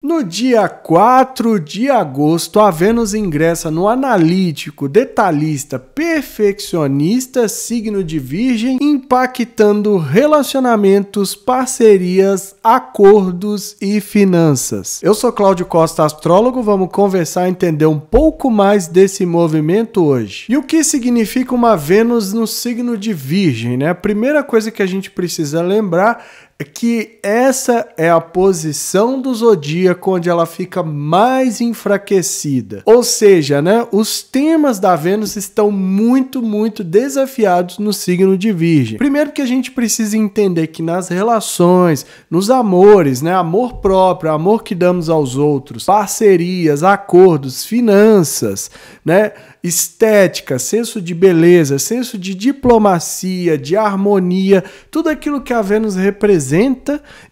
No dia 4 de agosto, a Vênus ingressa no analítico, detalhista, perfeccionista, signo de Virgem, impactando relacionamentos, parcerias, acordos e finanças. Eu sou Cláudio Costa, astrólogo, vamos conversar e entender um pouco mais desse movimento hoje. E o que significa uma Vênus no signo de Virgem, né? A primeira coisa que a gente precisa lembrar é que essa é a posição do zodíaco onde ela fica mais enfraquecida. Ou seja, né, os temas da Vênus estão muito desafiados no signo de Virgem. Primeiro que a gente precisa entender que nas relações, nos amores, né, amor próprio, amor que damos aos outros, parcerias, acordos, finanças, né, estética, senso de beleza, senso de diplomacia, de harmonia, tudo aquilo que a Vênus representa,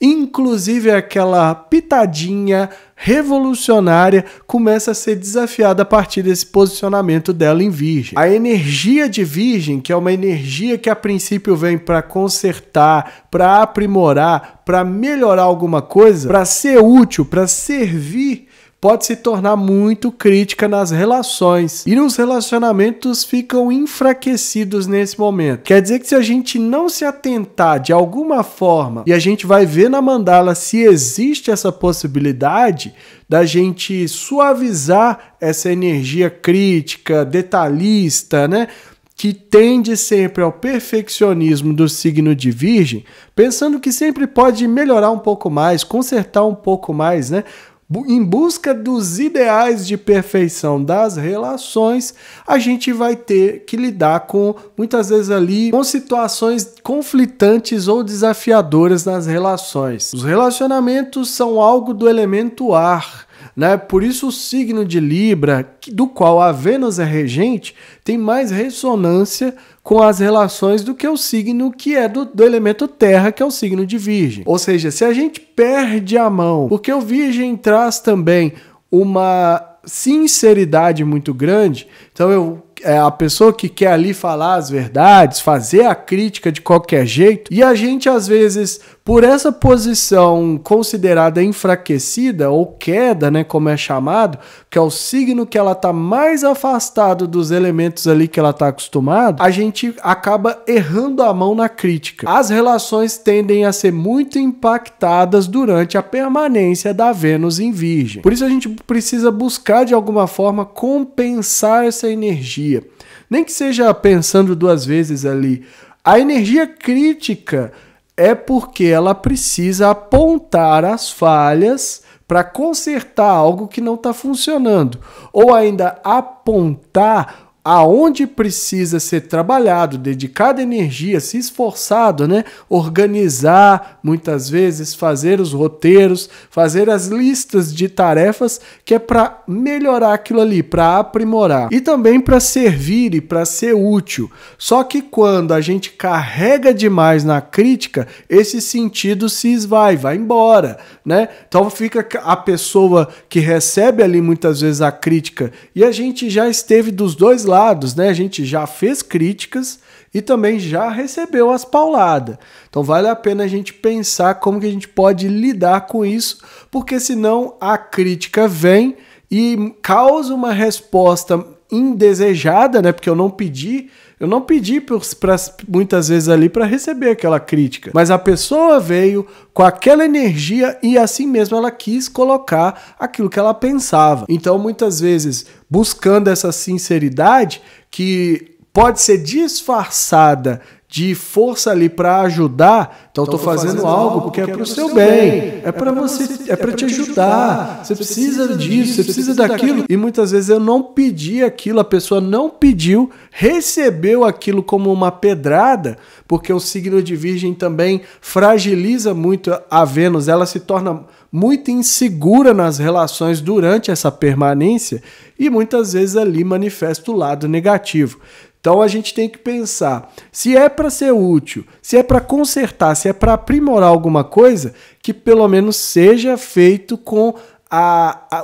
inclusive aquela pitadinha revolucionária, começa a ser desafiada a partir desse posicionamento dela em Virgem. A energia de Virgem, que é uma energia que a princípio vem para consertar, para aprimorar, para melhorar alguma coisa, para ser útil, para servir, pode se tornar muito crítica nas relações. E nos relacionamentos ficam enfraquecidos nesse momento. Quer dizer que se a gente não se atentar de alguma forma, e a gente vai ver na mandala se existe essa possibilidade da gente suavizar essa energia crítica, detalhista, né? Que tende sempre ao perfeccionismo do signo de Virgem, pensando que sempre pode melhorar um pouco mais, consertar um pouco mais, né? Em busca dos ideais de perfeição das relações, a gente vai ter que lidar com, muitas vezes ali, com situações conflitantes ou desafiadoras nas relações. Os relacionamentos são algo do elemento ar, né? Por isso o signo de Libra, do qual a Vênus é regente, tem mais ressonância com as relações do que o signo que é do elemento terra, que é o signo de Virgem. Ou seja, se a gente perde a mão, porque o Virgem traz também uma sinceridade muito grande, então a pessoa que quer ali falar as verdades, fazer a crítica de qualquer jeito, e a gente às vezes, por essa posição considerada enfraquecida ou queda, né, como é chamado, que é o signo que ela está mais afastado dos elementos ali que ela está acostumada, a gente acaba errando a mão na crítica. As relações tendem a ser muito impactadas durante a permanência da Vênus em Virgem. Por isso a gente precisa buscar de alguma forma compensar essa energia. Nem que seja pensando duas vezes ali. A energia crítica é porque ela precisa apontar as falhas para consertar algo que não está funcionando. Ou ainda apontar aonde precisa ser trabalhado, dedicada energia, se esforçado, né? Organizar, muitas vezes, fazer os roteiros, fazer as listas de tarefas, que é para melhorar aquilo ali, para aprimorar. E também para servir e para ser útil. Só que quando a gente carrega demais na crítica, esse sentido se esvai, vai embora, né? Então fica a pessoa que recebe ali muitas vezes a crítica, e a gente já esteve dos dois lados, né? A gente já fez críticas e também já recebeu as pauladas. Então vale a pena a gente pensar como que a gente pode lidar com isso, porque senão a crítica vem e causa uma resposta indesejada, né? Porque eu não pedi muitas vezes ali para receber aquela crítica, mas a pessoa veio com aquela energia e assim mesmo ela quis colocar aquilo que ela pensava. Então muitas vezes buscando essa sinceridade que pode ser disfarçada de força ali para ajudar, então estou fazendo algo porque é para o seu bem, é para você, é para te ajudar, você precisa disso, você precisa daquilo, e muitas vezes eu não pedi aquilo, a pessoa não pediu, recebeu aquilo como uma pedrada, porque o signo de Virgem também fragiliza muito a Vênus, ela se torna muito insegura nas relações durante essa permanência e muitas vezes ali manifesta o lado negativo. Então a gente tem que pensar, se é para ser útil, se é para consertar, se é para aprimorar alguma coisa, que pelo menos seja feito com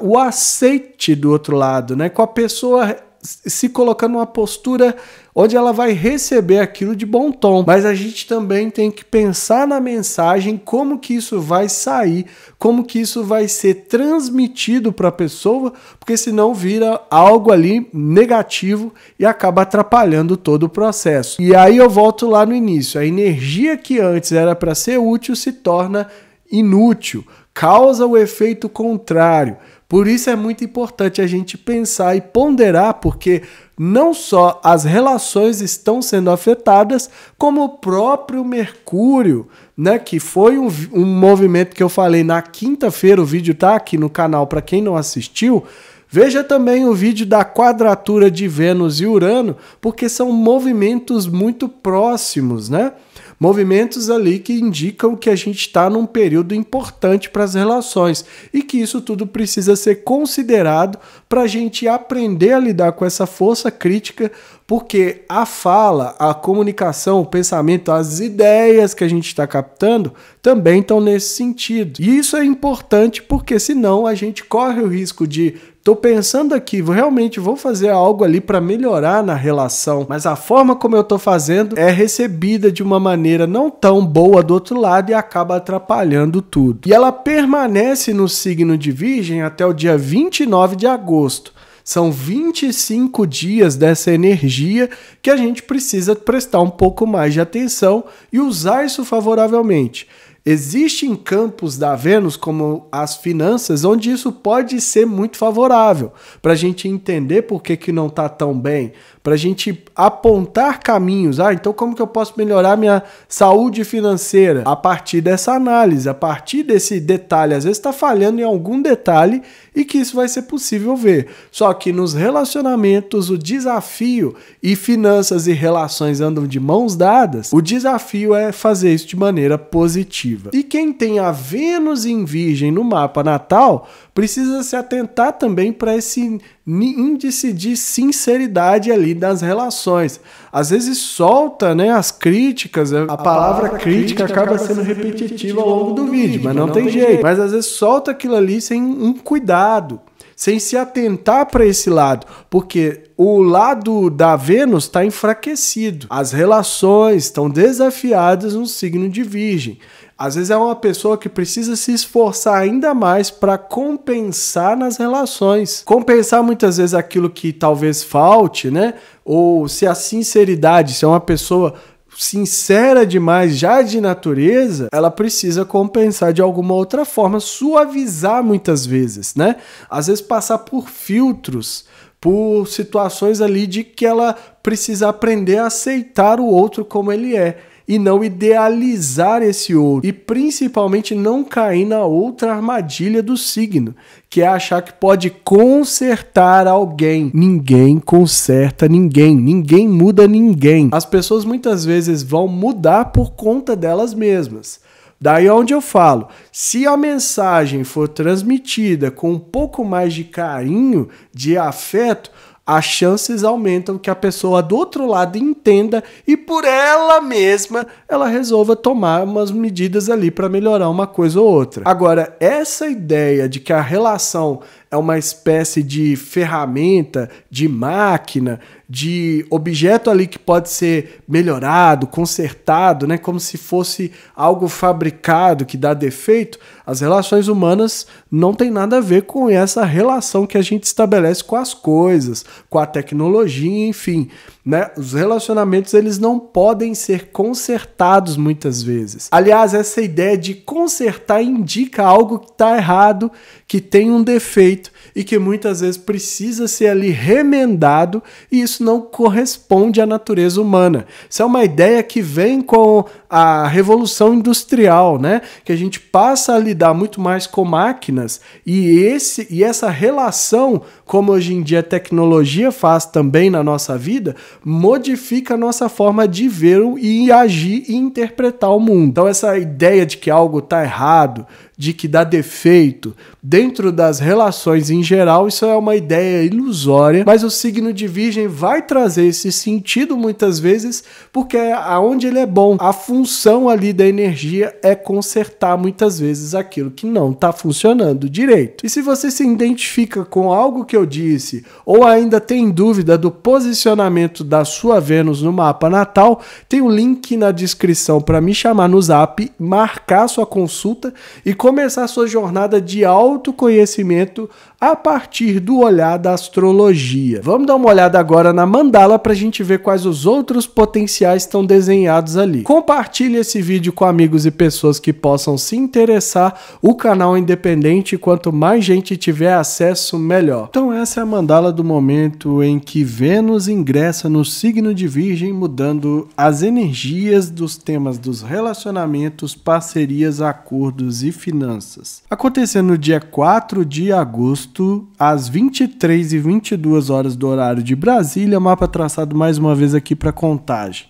o aceite do outro lado, né? Com a pessoa se colocando numa postura onde ela vai receber aquilo de bom tom. Mas a gente também tem que pensar na mensagem, como que isso vai sair, como que isso vai ser transmitido para a pessoa, porque senão vira algo ali negativo e acaba atrapalhando todo o processo. E aí eu volto lá no início, a energia que antes era para ser útil se torna inútil, causa o efeito contrário. Por isso é muito importante a gente pensar e ponderar, porque não só as relações estão sendo afetadas, como o próprio Mercúrio, né, que foi um movimento que eu falei na quinta-feira, o vídeo tá aqui no canal para quem não assistiu. Veja também o vídeo da quadratura de Vênus e Urano, porque são movimentos muito próximos, né? Movimentos ali que indicam que a gente está num período importante para as relações e que isso tudo precisa ser considerado para a gente aprender a lidar com essa força crítica, porque a fala, a comunicação, o pensamento, as ideias que a gente está captando também estão nesse sentido. E isso é importante porque senão a gente corre o risco de tô pensando aqui, realmente vou fazer algo ali para melhorar na relação, mas a forma como eu tô fazendo é recebida de uma maneira não tão boa do outro lado e acaba atrapalhando tudo. E ela permanece no signo de Virgem até o dia 29 de agosto. São 25 dias dessa energia que a gente precisa prestar um pouco mais de atenção e usar isso favoravelmente. Existem campos da Vênus, como as finanças, onde isso pode ser muito favorável, para a gente entender por que não está tão bem, para a gente apontar caminhos. Então como que eu posso melhorar minha saúde financeira? A partir dessa análise, a partir desse detalhe. Às vezes está falhando em algum detalhe e que isso vai ser possível ver. Só que nos relacionamentos, o desafio, e finanças e relações andam de mãos dadas, o desafio é fazer isso de maneira positiva. E quem tem a Vênus em Virgem no mapa natal precisa se atentar também para esse índice de sinceridade ali das relações. Às vezes solta, né, as críticas, a palavra crítica acaba sendo repetitiva ao longo do vídeo, mas não tem jeito. Mas às vezes solta aquilo ali sem um cuidado, sem se atentar para esse lado, porque o lado da Vênus está enfraquecido. As relações estão desafiadas no signo de Virgem. Às vezes é uma pessoa que precisa se esforçar ainda mais para compensar nas relações. Compensar muitas vezes aquilo que talvez falte, né? Ou se a sinceridade, se é uma pessoa sincera demais já de natureza, ela precisa compensar de alguma outra forma, suavizar muitas vezes, né? Às vezes passar por filtros, por situações ali de que ela precisa aprender a aceitar o outro como ele é e não idealizar esse outro, e principalmente não cair na outra armadilha do signo, que é achar que pode consertar alguém. Ninguém conserta ninguém, ninguém muda ninguém. As pessoas muitas vezes vão mudar por conta delas mesmas. Daí é onde eu falo, se a mensagem for transmitida com um pouco mais de carinho, de afeto, as chances aumentam que a pessoa do outro lado entenda e por ela mesma ela resolva tomar umas medidas ali para melhorar uma coisa ou outra. Agora, essa ideia de que a relação é uma espécie de ferramenta, de máquina, de objeto ali que pode ser melhorado, consertado, né, como se fosse algo fabricado que dá defeito, as relações humanas não tem nada a ver com essa relação que a gente estabelece com as coisas, com a tecnologia, enfim, né? Os relacionamentos eles não podem ser consertados muitas vezes. Aliás, essa ideia de consertar indica algo que está errado, que tem um defeito e que muitas vezes precisa ser ali remendado, e isso não corresponde à natureza humana. Isso é uma ideia que vem com a Revolução Industrial, né? Que a gente passa a lidar muito mais com máquinas e essa relação, como hoje em dia a tecnologia faz também na nossa vida, modifica a nossa forma de ver e agir e interpretar o mundo. Então essa ideia de que algo está errado, de que dá defeito dentro das relações em geral, isso é uma ideia ilusória, mas o signo de Virgem vai trazer esse sentido muitas vezes, porque é aonde ele é bom. A função ali da energia é consertar muitas vezes aquilo que não está funcionando direito. E se você se identifica com algo que eu disse, ou ainda tem dúvida do posicionamento da sua Vênus no mapa natal, tem um link na descrição para me chamar no Zap, marcar sua consulta e começar sua jornada de autoconhecimento a partir do olhar da astrologia. Vamos dar uma olhada agora na mandala para a gente ver quais os outros potenciais estão desenhados ali. Compartilhe esse vídeo com amigos e pessoas que possam se interessar. O canal é independente e quanto mais gente tiver acesso, melhor. Então essa é a mandala do momento em que Vênus ingressa no signo de Virgem, mudando as energias dos temas dos relacionamentos, parcerias, acordos e finanças. Acontecendo no dia 4 de agosto, às 23h22 do horário de Brasília, mapa traçado mais uma vez aqui para Contagem.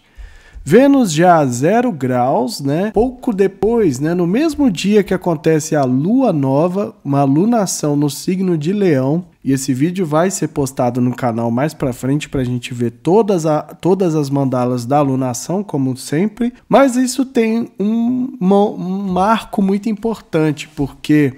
Vênus já a 0 graus, né? Pouco depois, né? No mesmo dia que acontece a lua nova, uma lunação no signo de Leão, e esse vídeo vai ser postado no canal mais pra frente pra gente ver todas as mandalas da lunação, como sempre, mas isso tem um marco muito importante, porque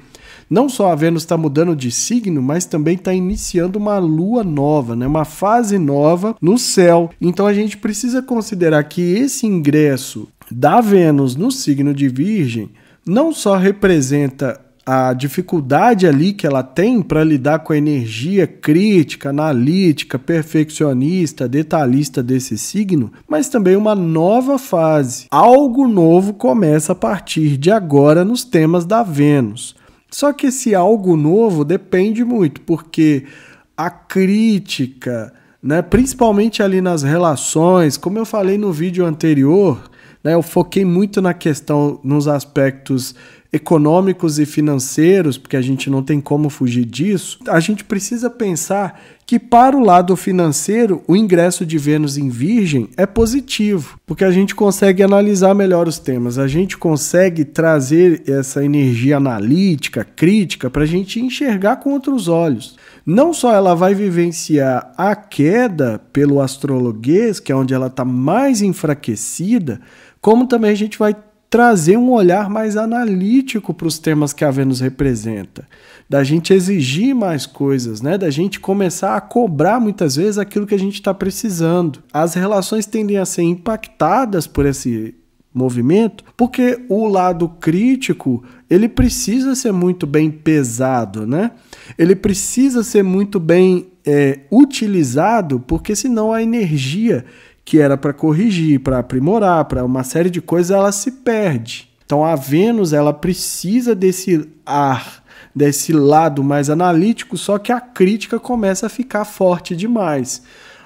não só a Vênus está mudando de signo, mas também está iniciando uma lua nova, né? Uma fase nova no céu. Então a gente precisa considerar que esse ingresso da Vênus no signo de Virgem não só representa a dificuldade ali que ela tem para lidar com a energia crítica, analítica, perfeccionista, detalhista desse signo, mas também uma nova fase. Algo novo começa a partir de agora nos temas da Vênus. Só que esse algo novo depende muito, porque a crítica, né, principalmente ali nas relações, como eu falei no vídeo anterior, né, eu foquei muito na questão, nos aspectos econômicos e financeiros, porque a gente não tem como fugir disso. A gente precisa pensar que para o lado financeiro, o ingresso de Vênus em Virgem é positivo, porque a gente consegue analisar melhor os temas, a gente consegue trazer essa energia analítica, crítica, para a gente enxergar com outros olhos. Não só ela vai vivenciar a queda pelo astrologuês, que é onde ela está mais enfraquecida, como também a gente vai trazer um olhar mais analítico para os temas que a Vênus representa, da gente exigir mais coisas, né? Da gente começar a cobrar muitas vezes aquilo que a gente está precisando. As relações tendem a ser impactadas por esse movimento, porque o lado crítico, ele precisa ser muito bem pesado, né? Ele precisa ser muito bem utilizado, porque senão a energia que era para corrigir, para aprimorar, para uma série de coisas, ela se perde. Então a Vênus, ela precisa desse ar, desse lado mais analítico, só que a crítica começa a ficar forte demais.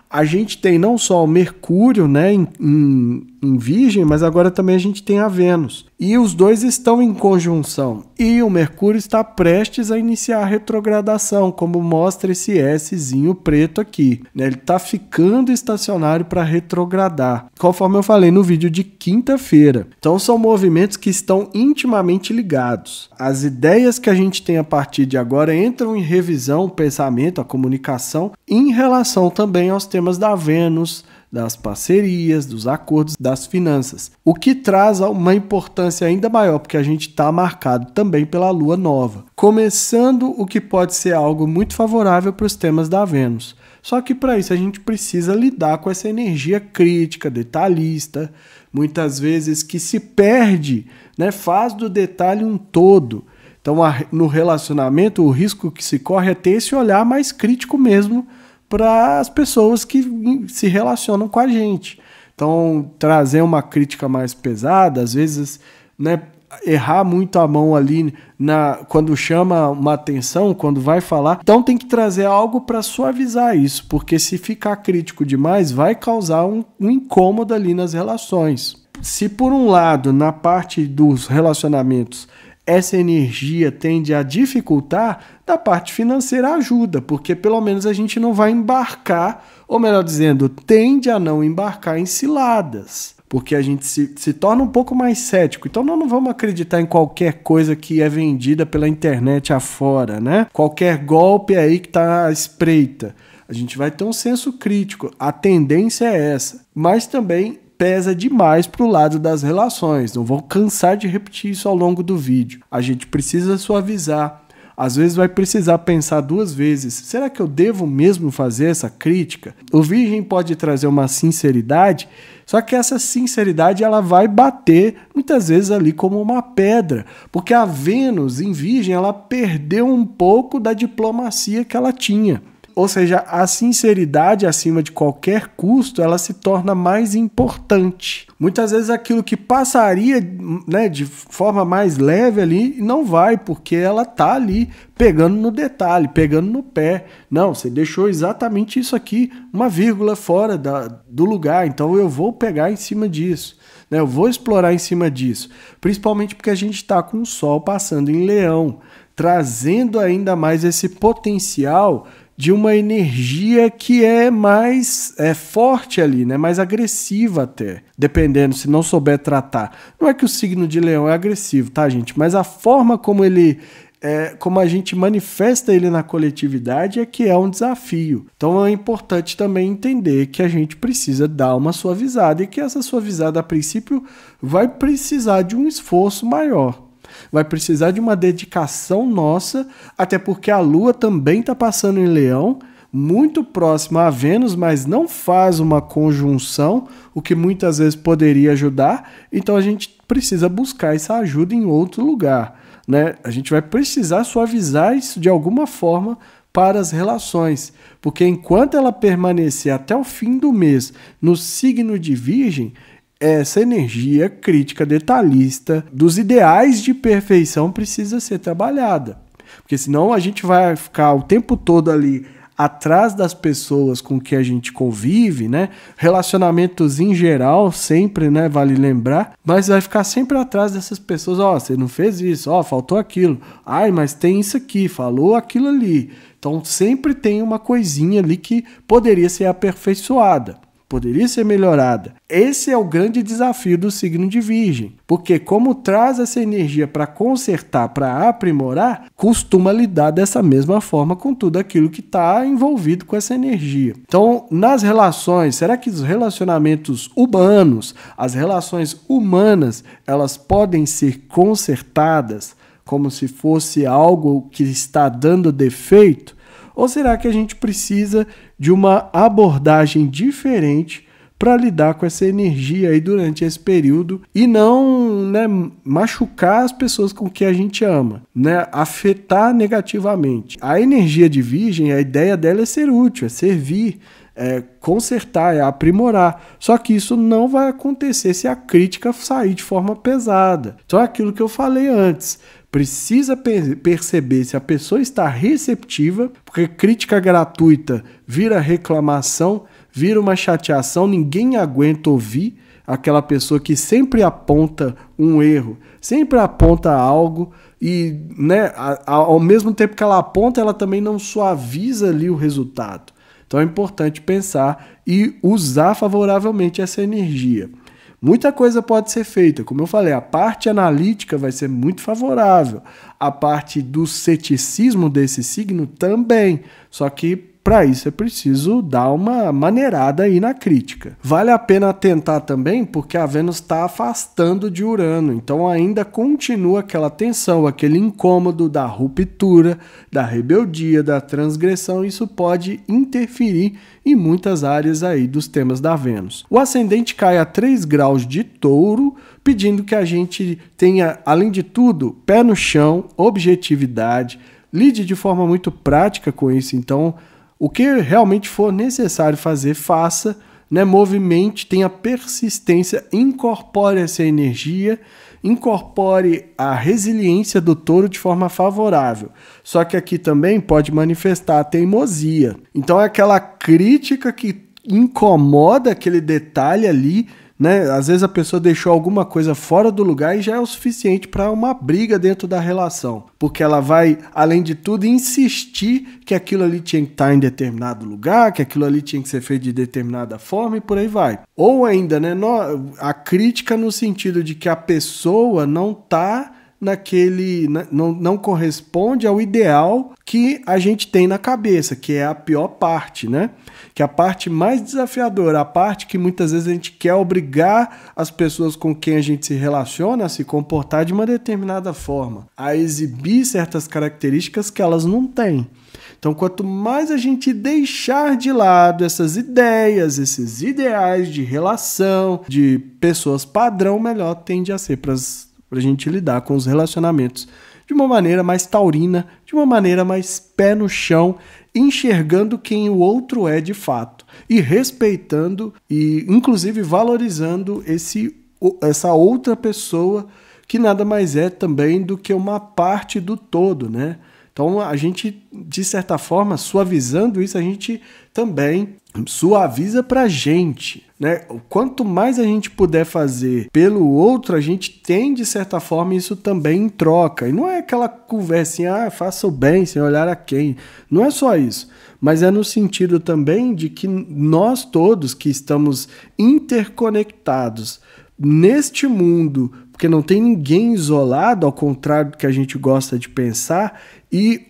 A gente tem não só o Mercúrio, né, em Virgem, mas agora também a gente tem a Vênus. E os dois estão em conjunção. E o Mercúrio está prestes a iniciar a retrogradação, como mostra esse Szinho preto aqui, né? Ele está ficando estacionário para retrogradar, conforme eu falei no vídeo de quinta-feira. Então são movimentos que estão intimamente ligados. As ideias que a gente tem a partir de agora entram em revisão, o pensamento, a comunicação, em relação também aos temas da Vênus, das parcerias, dos acordos, das finanças. O que traz uma importância ainda maior, porque a gente está marcado também pela lua nova. Começando o que pode ser algo muito favorável para os temas da Vênus. Só que para isso a gente precisa lidar com essa energia crítica, detalhista, muitas vezes que se perde, né, faz do detalhe um todo. Então no relacionamento o risco que se corre é ter esse olhar mais crítico mesmo para as pessoas que se relacionam com a gente. Então, trazer uma crítica mais pesada, às vezes, né, errar muito a mão ali quando chama uma atenção, quando vai falar. Então, tem que trazer algo para suavizar isso, porque se ficar crítico demais, vai causar um incômodo ali nas relações. Se, por um lado, na parte dos relacionamentos, essa energia tende a dificultar, da parte financeira ajuda, porque pelo menos a gente não vai embarcar, ou melhor dizendo, tende a não embarcar em ciladas. porque a gente se torna um pouco mais cético. Então nós não vamos acreditar em qualquer coisa que é vendida pela internet afora, né? Qualquer golpe aí que tá à espreita. A gente vai ter um senso crítico. A tendência é essa. Mas também pesa demais para o lado das relações. Não vou cansar de repetir isso ao longo do vídeo. A gente precisa suavizar. Às vezes vai precisar pensar 2 vezes. Será que eu devo mesmo fazer essa crítica? O Virgem pode trazer uma sinceridade, só que essa sinceridade ela vai bater muitas vezes ali como uma pedra, porque a Vênus em Virgem ela perdeu um pouco da diplomacia que ela tinha. Ou seja, a sinceridade acima de qualquer custo, ela se torna mais importante. Muitas vezes aquilo que passaria, né, de forma mais leve ali, não vai, porque ela tá ali pegando no detalhe, pegando no pé. Não, você deixou exatamente isso aqui, uma vírgula fora do lugar, então eu vou pegar em cima disso. Eu vou explorar em cima disso. Principalmente porque a gente está com o Sol passando em Leão, trazendo ainda mais esse potencial de uma energia que é mais forte ali, né? Mais agressiva até, dependendo, se não souber tratar. Não é que o signo de Leão é agressivo, tá, gente? Mas a forma como como a gente manifesta ele na coletividade é que é um desafio. Então é importante também entender que a gente precisa dar uma suavizada e que essa suavizada, a princípio, vai precisar de um esforço maior. Vai precisar de uma dedicação nossa, até porque a Lua também está passando em Leão, muito próxima a Vênus, mas não faz uma conjunção, o que muitas vezes poderia ajudar. Então a gente precisa buscar essa ajuda em outro lugar, né? A gente vai precisar suavizar isso de alguma forma para as relações, porque enquanto ela permanecer até o fim do mês no signo de Virgem, essa energia crítica detalhista dos ideais de perfeição precisa ser trabalhada. Porque senão a gente vai ficar o tempo todo ali atrás das pessoas com que a gente convive, né? Relacionamentos em geral, sempre, né? Vale lembrar. Mas vai ficar sempre atrás dessas pessoas. Ó, você não fez isso, ó, faltou aquilo. Ai, mas tem isso aqui, falou aquilo ali. Então sempre tem uma coisinha ali que poderia ser aperfeiçoada. Poderia ser melhorada. Esse é o grande desafio do signo de Virgem, porque como traz essa energia para consertar, para aprimorar, costuma lidar dessa mesma forma com tudo aquilo que está envolvido com essa energia. Então, nas relações, será que os relacionamentos humanos, as relações humanas, elas podem ser consertadas como se fosse algo que está dando defeito? Ou será que a gente precisa de uma abordagem diferente para lidar com essa energia aí durante esse período e não, né, machucar as pessoas com que a gente ama, né, afetar negativamente? A energia de Virgem, a ideia dela é ser útil, é servir, é consertar, é aprimorar. Só que isso não vai acontecer se a crítica sair de forma pesada. Então é aquilo que eu falei antes. Precisa perceber se a pessoa está receptiva, porque crítica gratuita vira reclamação, vira uma chateação, ninguém aguenta ouvir aquela pessoa que sempre aponta um erro, sempre aponta algo e, né, ao mesmo tempo que ela aponta, ela também não suaviza ali o resultado. Então é importante pensar e usar favoravelmente essa energia. Muita coisa pode ser feita, como eu falei, a parte analítica vai ser muito favorável, a parte do ceticismo desse signo também, só que para isso é preciso dar uma maneirada aí na crítica. Vale a pena tentar também porque a Vênus está afastando de Urano, então ainda continua aquela tensão, aquele incômodo da ruptura, da rebeldia, da transgressão. Isso pode interferir em muitas áreas aí dos temas da Vênus. O ascendente cai a 3 graus de Touro, pedindo que a gente tenha, além de tudo, pé no chão, objetividade, lide de forma muito prática com isso. Então, o que realmente for necessário fazer, faça, né? Movimente, tenha persistência, incorpore essa energia, incorpore a resiliência do touro de forma favorável. Só que aqui também pode manifestar a teimosia. Então é aquela crítica que incomoda aquele detalhe ali, né? Às vezes a pessoa deixou alguma coisa fora do lugar e já é o suficiente para uma briga dentro da relação, porque ela vai, além de tudo, insistir que aquilo ali tinha que estar em determinado lugar, que aquilo ali tinha que ser feito de determinada forma e por aí vai. Ou ainda, né, a crítica no sentido de que a pessoa não está não corresponde ao ideal que a gente tem na cabeça, que é a pior parte, né? Que é a parte mais desafiadora, a parte que muitas vezes a gente quer obrigar as pessoas com quem a gente se relaciona a se comportar de uma determinada forma, a exibir certas características que elas não têm. Então, quanto mais a gente deixar de lado essas ideias, esses ideais de relação, de pessoas padrão, melhor tende a ser para a gente lidar com os relacionamentos de uma maneira mais taurina, de uma maneira mais pé no chão, enxergando quem o outro é de fato e respeitando e inclusive valorizando essa outra pessoa que nada mais é também do que uma parte do todo, né? Então a gente, de certa forma, suavizando isso, a gente também suaviza pra gente, né? Quanto mais a gente puder fazer pelo outro, a gente tem, de certa forma, isso também em troca. E não é aquela conversinha, faça o bem sem olhar a quem. Não é só isso. Mas é no sentido também de que nós todos que estamos interconectados neste mundo, porque não tem ninguém isolado, ao contrário do que a gente gosta de pensar,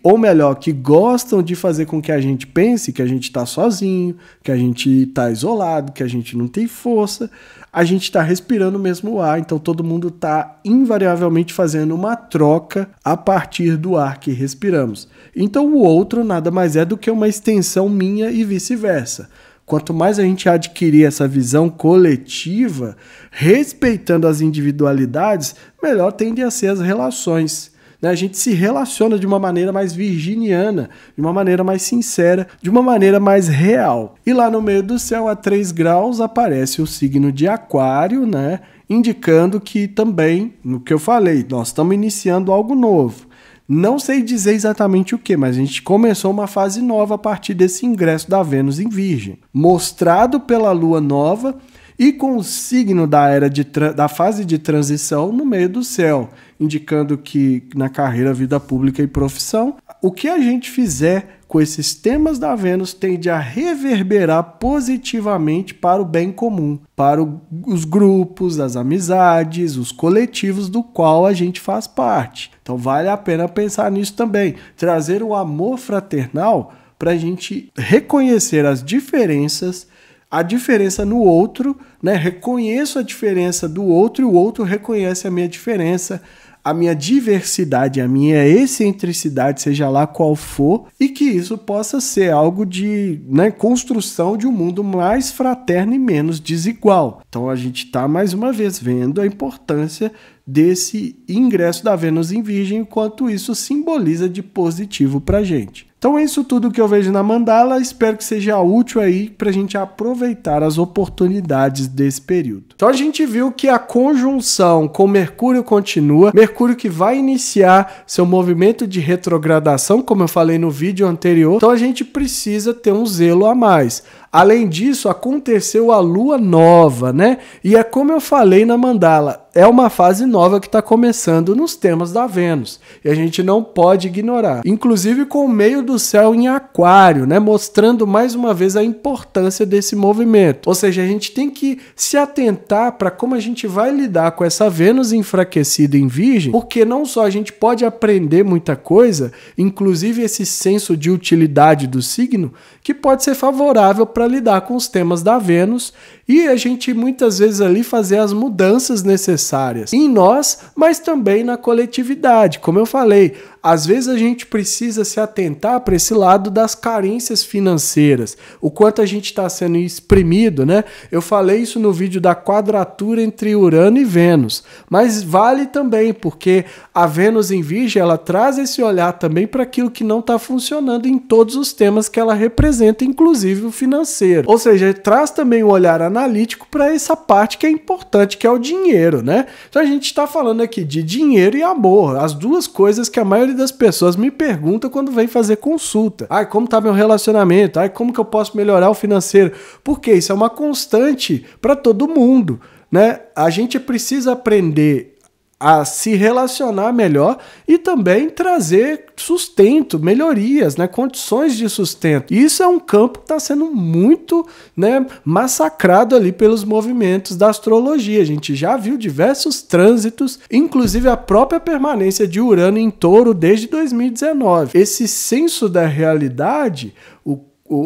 ou melhor, que gostam de fazer com que a gente pense que a gente está sozinho, que a gente está isolado, que a gente não tem força, a gente está respirando o mesmo ar, então todo mundo está invariavelmente fazendo uma troca a partir do ar que respiramos. Então o outro nada mais é do que uma extensão minha e vice-versa. Quanto mais a gente adquirir essa visão coletiva, respeitando as individualidades, melhor tendem a ser as relações. A gente se relaciona de uma maneira mais virginiana, de uma maneira mais sincera, de uma maneira mais real. E lá no meio do céu, a 3 graus, aparece o signo de Aquário, né? Indicando que também, no que eu falei, nós estamos iniciando algo novo. Não sei dizer exatamente o que, mas a gente começou uma fase nova a partir desse ingresso da Vênus em Virgem, mostrado pela Lua nova e com o signo da fase de transição no meio do céu, indicando que na carreira, vida pública e profissão, o que a gente fizer com esses temas da Vênus tende a reverberar positivamente para o bem comum, para os grupos, as amizades, os coletivos do qual a gente faz parte. Então vale a pena pensar nisso também, trazer o amor fraternal para a gente reconhecer as diferenças, a diferença no outro, né? Reconheço a diferença do outro e o outro reconhece a minha diferença, a minha diversidade, a minha excentricidade, seja lá qual for, e que isso possa ser algo de, né, construção de um mundo mais fraterno e menos desigual. Então a gente está mais uma vez vendo a importância desse ingresso da Vênus em Virgem, enquanto isso simboliza de positivo para a gente. Então é isso tudo que eu vejo na mandala, espero que seja útil aí para a gente aproveitar as oportunidades desse período. Então a gente viu que a conjunção com Mercúrio continua, Mercúrio que vai iniciar seu movimento de retrogradação, como eu falei no vídeo anterior, então a gente precisa ter um zelo a mais. Além disso, aconteceu a lua nova, né? E é como eu falei na mandala, é uma fase nova que está começando nos temas da Vênus. E a gente não pode ignorar. Inclusive com o meio do céu em Aquário, né? Mostrando mais uma vez a importância desse movimento. Ou seja, a gente tem que se atentar para como a gente vai lidar com essa Vênus enfraquecida em Virgem, porque não só a gente pode aprender muita coisa, inclusive esse senso de utilidade do signo, que pode ser favorável para lidar com os temas da Vênus e a gente muitas vezes ali fazer as mudanças necessárias em nós, mas também na coletividade. Como eu falei, às vezes a gente precisa se atentar para esse lado das carências financeiras, o quanto a gente está sendo exprimido, né? Eu falei isso no vídeo da quadratura entre Urano e Vênus, mas vale também porque a Vênus em Virgem, ela traz esse olhar também para aquilo que não está funcionando em todos os temas que ela representa, inclusive o financeiro. Ou seja, traz também um olhar analítico para essa parte que é importante, que é o dinheiro, né? Então a gente está falando aqui de dinheiro e amor, as duas coisas que a maioria das pessoas me pergunta quando vem fazer consulta. Ai, como tá meu relacionamento? Ai, como que eu posso melhorar o financeiro? Porque isso é uma constante para todo mundo. né? A gente precisa aprender a se relacionar melhor e também trazer sustento, melhorias, né, condições de sustento. E isso é um campo que está sendo muito, né, massacrado ali pelos movimentos da astrologia. A gente já viu diversos trânsitos, inclusive a própria permanência de Urano em Touro desde 2019. Esse senso da realidade,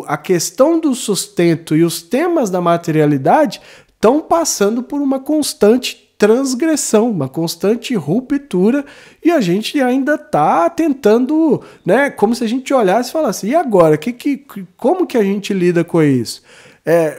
a questão do sustento e os temas da materialidade estão passando por uma constante transgressão, uma constante ruptura, e a gente ainda está tentando, né, como se a gente olhasse e falasse, e agora? Como que a gente lida com isso?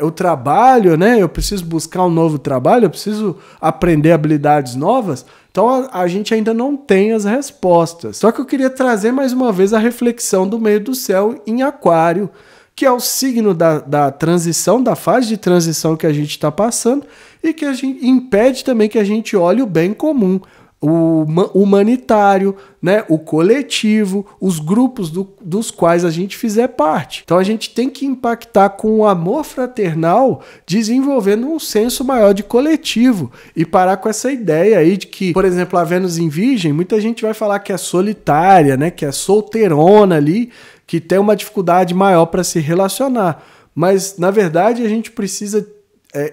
O trabalho, né, eu preciso buscar um novo trabalho, eu preciso aprender habilidades novas, então a gente ainda não tem as respostas. Só que eu queria trazer mais uma vez a reflexão do meio do céu em Aquário, que é o signo da transição, da fase de transição que a gente está passando, e que a gente impede também que a gente olhe o bem comum, o humanitário, né, o coletivo, os grupos dos quais a gente fizer parte. Então a gente tem que impactar com o amor fraternal, desenvolvendo um senso maior de coletivo e parar com essa ideia aí de que, por exemplo, a Vênus em Virgem, muita gente vai falar que é solitária, né, que é solteirona ali, que tem uma dificuldade maior para se relacionar. Mas, na verdade, a gente precisa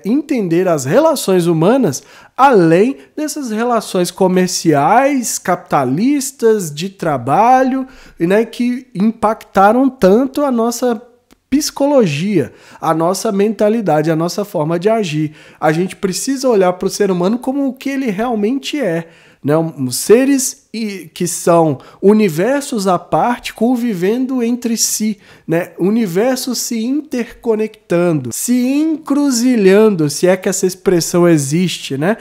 entender as relações humanas além dessas relações comerciais, capitalistas, de trabalho, né, que impactaram tanto a nossa psicologia, a nossa mentalidade, a nossa forma de agir. A gente precisa olhar para o ser humano como o que ele realmente é, né? Seres que são universos à parte convivendo entre si, né? Universos se interconectando, se encruzilhando, se é que essa expressão existe, né?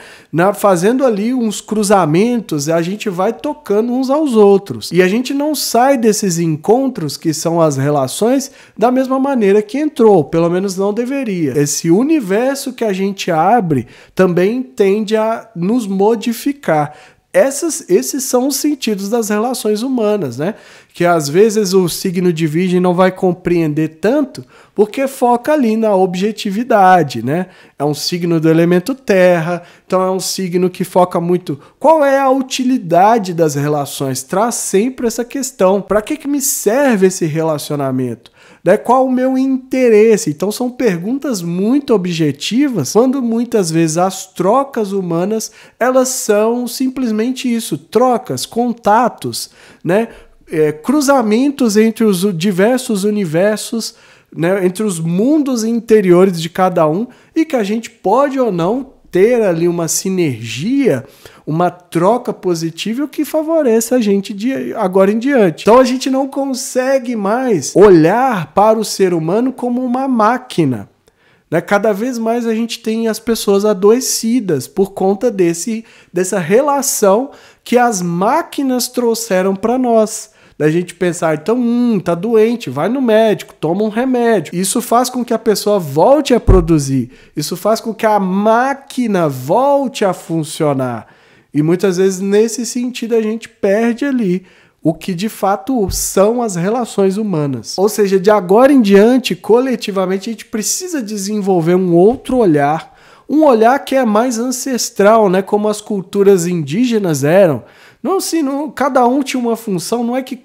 Fazendo ali uns cruzamentos, a gente vai tocando uns aos outros. E a gente não sai desses encontros, que são as relações, da mesma maneira que entrou, pelo menos não deveria. Esse universo que a gente abre também tende a nos modificar. Esses são os sentidos das relações humanas, né? Que às vezes o signo de Virgem não vai compreender tanto porque foca ali na objetividade, né? É um signo do elemento terra, então é um signo que foca muito qual é a utilidade das relações, traz sempre essa questão, para que me serve esse relacionamento? Qual o meu interesse? Então são perguntas muito objetivas, quando muitas vezes as trocas humanas, elas são simplesmente isso, trocas, contatos, né? Cruzamentos entre os diversos universos, né? Entre os mundos interiores de cada um, e que a gente pode ou não ter ali uma sinergia, uma troca positiva que favoreça a gente de agora em diante. Então a gente não consegue mais olhar para o ser humano como uma máquina, né? Cada vez mais a gente tem as pessoas adoecidas por conta dessa relação que as máquinas trouxeram para nós. Da gente pensar, então, tá doente, vai no médico, toma um remédio. Isso faz com que a pessoa volte a produzir. Isso faz com que a máquina volte a funcionar. E muitas vezes, nesse sentido, a gente perde ali o que de fato são as relações humanas. Ou seja, de agora em diante, coletivamente, a gente precisa desenvolver um outro olhar. Um olhar que é mais ancestral, né? Como as culturas indígenas eram. Não, assim, cada um tinha uma função, não é que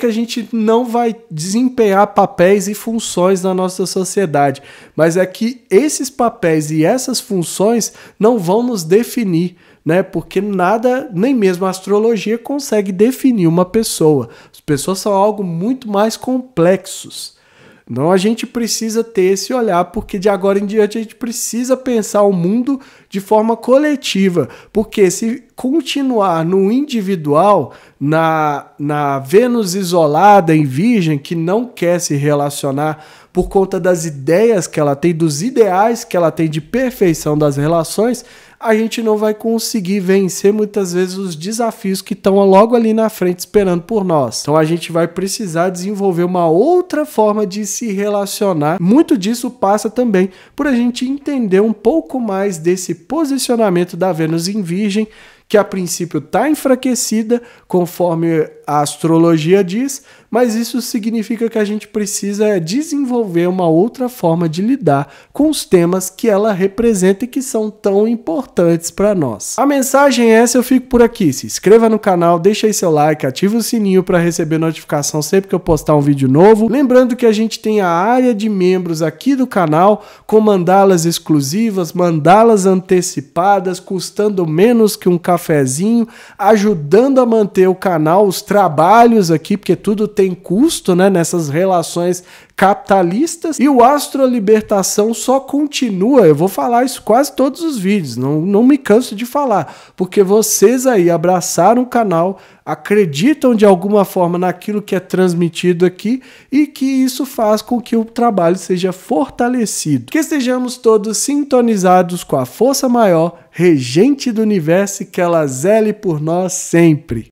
a gente não vai desempenhar papéis e funções na nossa sociedade, mas é que esses papéis e essas funções não vão nos definir, né? Porque nada, nem mesmo a astrologia consegue definir uma pessoa. As pessoas são algo muito mais complexos. Então a gente precisa ter esse olhar, porque de agora em diante a gente precisa pensar o mundo de forma coletiva, porque se continuar no individual, na Vênus isolada em Virgem, que não quer se relacionar por conta das ideias que ela tem, dos ideais que ela tem de perfeição das relações, a gente não vai conseguir vencer muitas vezes os desafios que estão logo ali na frente esperando por nós. Então a gente vai precisar desenvolver uma outra forma de se relacionar. Muito disso passa também por a gente entender um pouco mais desse posicionamento da Vênus em Virgem, que a princípio está enfraquecida conforme a astrologia diz, mas isso significa que a gente precisa desenvolver uma outra forma de lidar com os temas que ela representa e que são tão importantes para nós. A mensagem é essa, eu fico por aqui. Se inscreva no canal, deixa aí seu like, ativa o sininho para receber notificação sempre que eu postar um vídeo novo. Lembrando que a gente tem a área de membros aqui do canal com mandalas exclusivas, mandalas antecipadas, custando menos que um cafezinho, ajudando a manter o canal, os trabalhos aqui, porque tudo tem custo, né, nessas relações capitalistas, e o Astrolibertação só continua. Eu vou falar isso quase todos os vídeos, não me canso de falar, porque vocês aí abraçaram o canal, acreditam de alguma forma naquilo que é transmitido aqui e que isso faz com que o trabalho seja fortalecido. Que estejamos todos sintonizados com a força maior, regente do universo, e que ela zele por nós sempre.